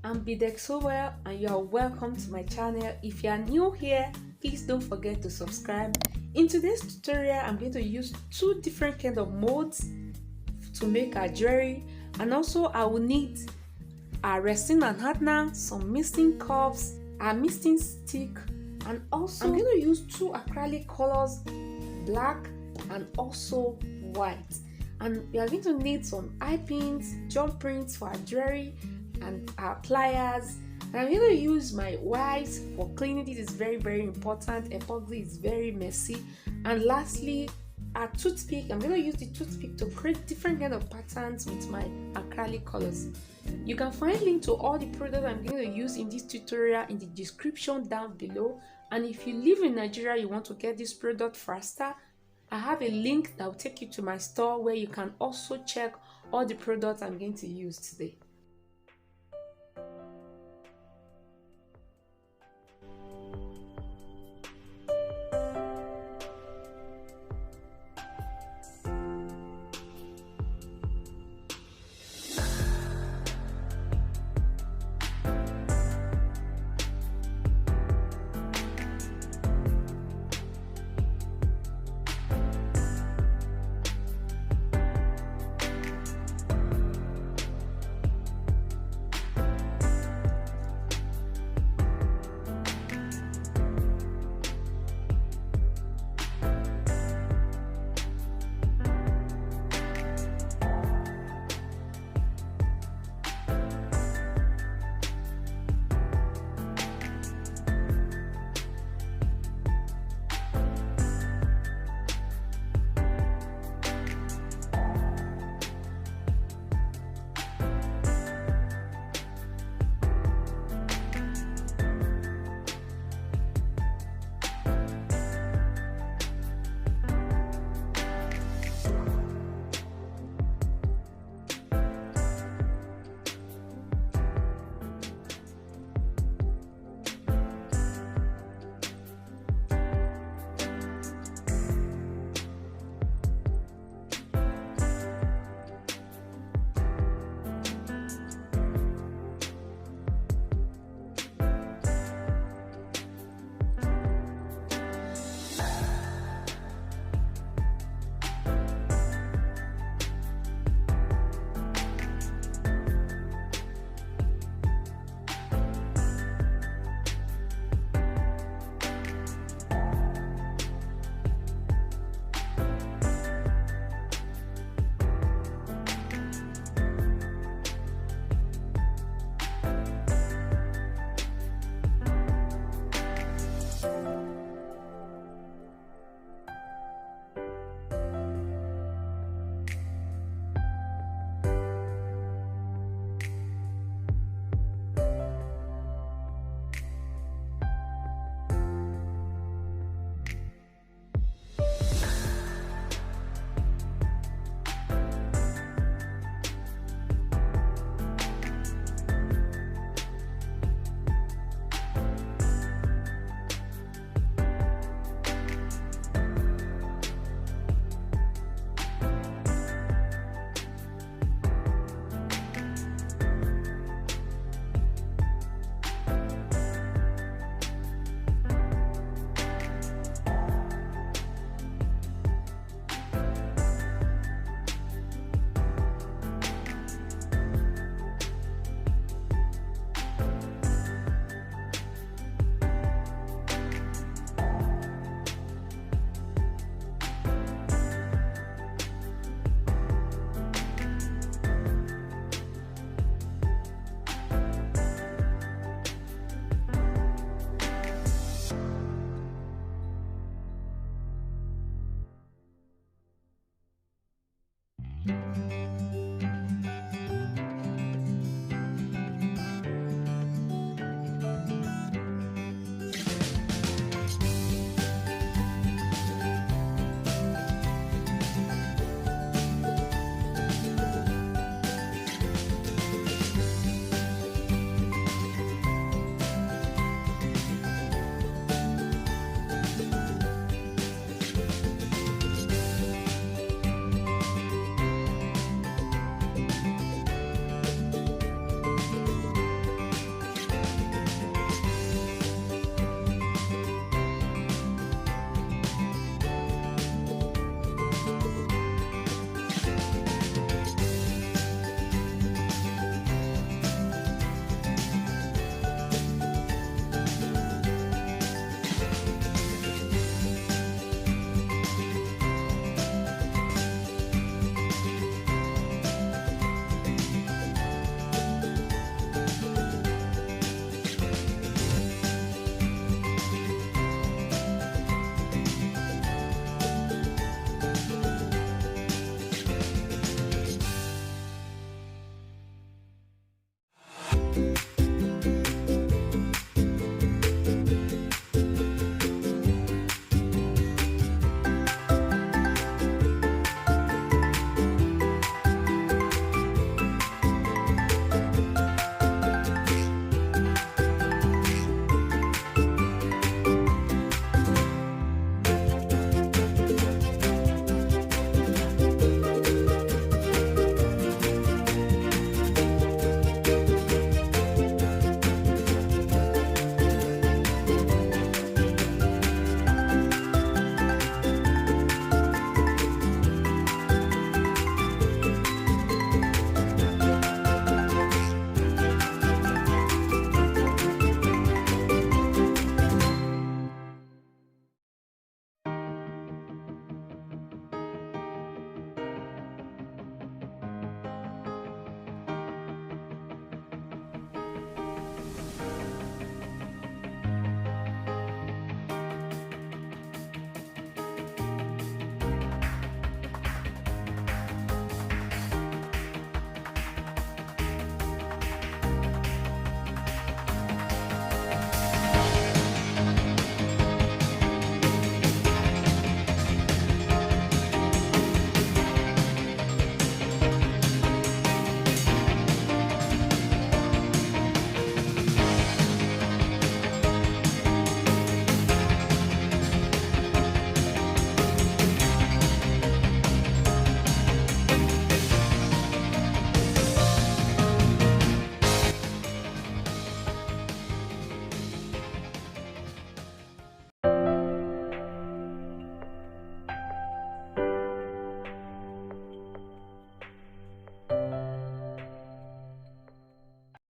I'm Bidexowell and you are welcome to my channel. If you are new here, please don't forget to subscribe. In today's tutorial, I'm going to use two different kinds of molds to make our jewelry, and also I will need a resin and hardener, some misting curves, a misting stick, and also I'm going to use two acrylic colors, black and also white. And we are going to need some eye pins, jump prints for our jewelry, and our pliers. And I'm going to use my wipes for cleaning. This is very important. Epoxy is very messy. And lastly, a toothpick. I'm going to use the toothpick to create different kind of patterns with my acrylic colors. You can find link to all the products I'm going to use in this tutorial in the description down below. And if you live in Nigeria, you want to get this product faster, I have a link that will take you to my store where you can also check all the products I'm going to use today.